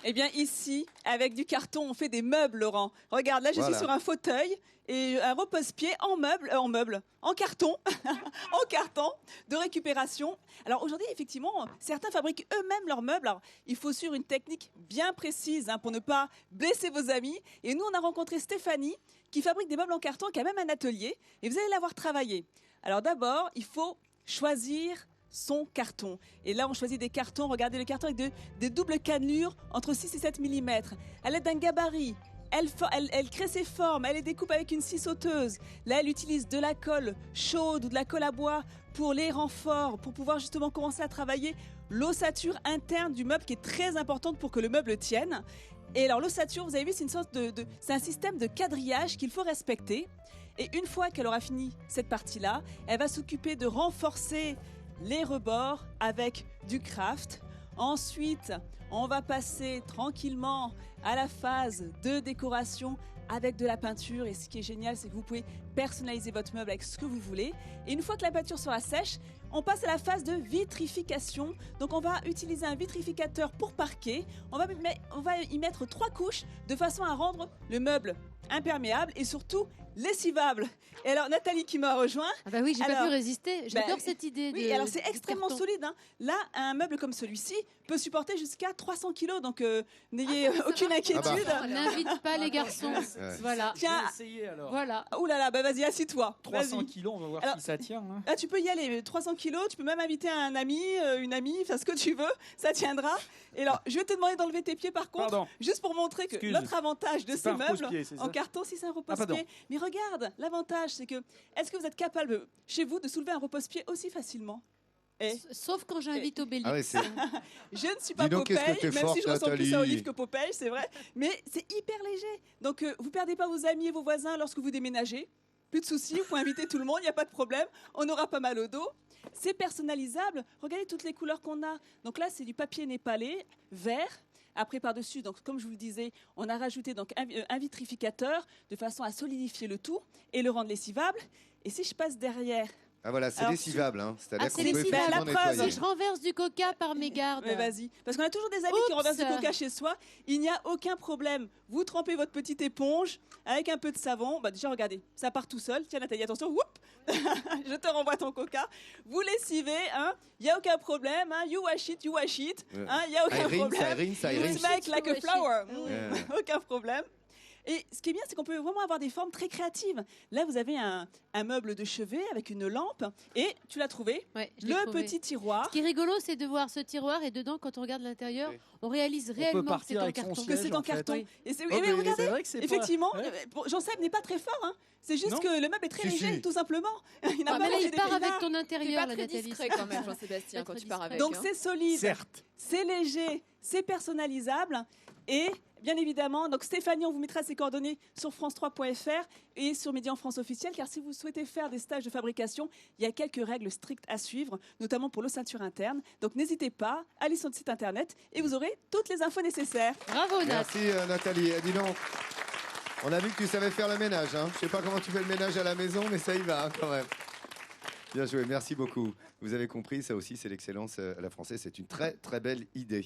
Eh bien ici, avec du carton, on fait des meubles, Laurent. Regarde, là je suis sur un fauteuil et un repose-pied en carton, en carton de récupération. Alors aujourd'hui, effectivement, certains fabriquent eux-mêmes leurs meubles. Alors, il faut suivre une technique bien précise pour ne pas blesser vos amis. Et nous, on a rencontré Stéphanie qui fabrique des meubles en carton, qui a même un atelier. Et vous allez la voir travailler. Alors d'abord, il faut choisir son carton. Et là, on choisit des cartons. Regardez le carton avec des doubles cannelures entre 6 et 7 mm. À l'aide d'un gabarit, elle crée ses formes, elle les découpe avec une scie sauteuse. Là, elle utilise de la colle chaude ou de la colle à bois pour les renforts, pour pouvoir justement commencer à travailler l'ossature interne du meuble qui est très importante pour que le meuble tienne. Et alors l'ossature, vous avez vu, c'est une sorte c'est un système de quadrillage qu'il faut respecter. Et une fois qu'elle aura fini cette partie-là, elle va s'occuper de renforcer les rebords avec du craft. Ensuite, on va passer tranquillement à la phase de décoration avec de la peinture. Et ce qui est génial, c'est que vous pouvez personnaliser votre meuble avec ce que vous voulez. Et une fois que la peinture sera sèche, on passe à la phase de vitrification. Donc on va utiliser un vitrificateur pour parquet. On va y mettre 3 couches de façon à rendre le meuble imperméable et surtout lessivable. Et alors Nathalie qui m'a rejoint. Ah bah oui, j'ai pas pu résister. J'adore cette idée. Oui, alors c'est extrêmement solide. Là, un meuble comme celui-ci peut supporter jusqu'à 300 kilos, donc n'ayez aucune inquiétude. On n'invite pas les garçons. Voilà. Tiens, essayer alors. Voilà. Ouh là là, bah vas-y, assis-toi. 300 kilos, on va voir si ça tient. Hein. Là, tu peux y aller. 300 kilos, tu peux même inviter un ami, une amie, enfin ce que tu veux, ça tiendra. Et alors, je vais te demander d'enlever tes pieds par contre, juste pour montrer que l'autre avantage de ces meubles en carton, si c'est un repose-pied. Mais regarde, l'avantage, c'est que, est-ce que vous êtes capable, chez vous, de soulever un repose-pied aussi facilement? Sauf quand j'invite Obélix. Je ne suis pas Popeye, même si je ressemble plus à Olive que Popeye, c'est vrai. Mais c'est hyper léger. Donc, vous perdez pas vos amis et vos voisins lorsque vous déménagez. Plus de soucis, vous pouvez inviter tout le monde, il n'y a pas de problème. On aura pas mal au dos. C'est personnalisable. Regardez toutes les couleurs qu'on a. Donc là, c'est du papier népalais, vert. Après, par-dessus, donc comme je vous le disais, on a rajouté donc un vitrificateur de façon à solidifier le tout et le rendre lessivable. Et si je passe derrière... Ah voilà, c'est lessivable, hein. C'est-à-dire qu'on peut la preuve, si je renverse du coca par mégarde. Mais vas-y, parce qu'on a toujours des amis qui renversent du coca chez soi. Il n'y a aucun problème. Vous trempez votre petite éponge avec un peu de savon. Bah déjà, regardez, ça part tout seul. Tiens Nathalie, attention, whoop je te renvoie ton coca. Vous lessivez, hein. Il n'y a aucun problème. Hein. You wash it, hein. Il n'y a aucun problème. You smell like a flower. Aucun problème. Et ce qui est bien, c'est qu'on peut vraiment avoir des formes très créatives. Là, vous avez un meuble de chevet avec une lampe. Et tu l'as trouvé, petit tiroir. Ce qui est rigolo, c'est de voir ce tiroir. Et dedans, quand on regarde l'intérieur, on réalise réellement que c'est en carton. Que c'est en carton. Et regardez, effectivement, Jean-Seb n'est pas très fort. Hein. C'est juste que le meuble est très léger, tout simplement. Il part avec ton intérieur, la Nathalie. C'est pas très discret quand même, Jean-Sébastien, quand tu pars avec. Donc c'est solide, c'est léger, c'est personnalisable. Et bien évidemment, donc Stéphanie, on vous mettra ses coordonnées sur france3.fr et sur Média en France officiel, car si vous souhaitez faire des stages de fabrication, il y a quelques règles strictes à suivre, notamment pour l'ossature interne. Donc n'hésitez pas, allez sur notre site internet et vous aurez toutes les infos nécessaires. Bravo Nat. Merci Nathalie. Dis donc, on a vu que tu savais faire le ménage. Hein. Je sais pas comment tu fais le ménage à la maison, mais ça y va quand même. Bien joué, merci beaucoup. Vous avez compris, ça aussi c'est l'excellence à la française, c'est une très très belle idée.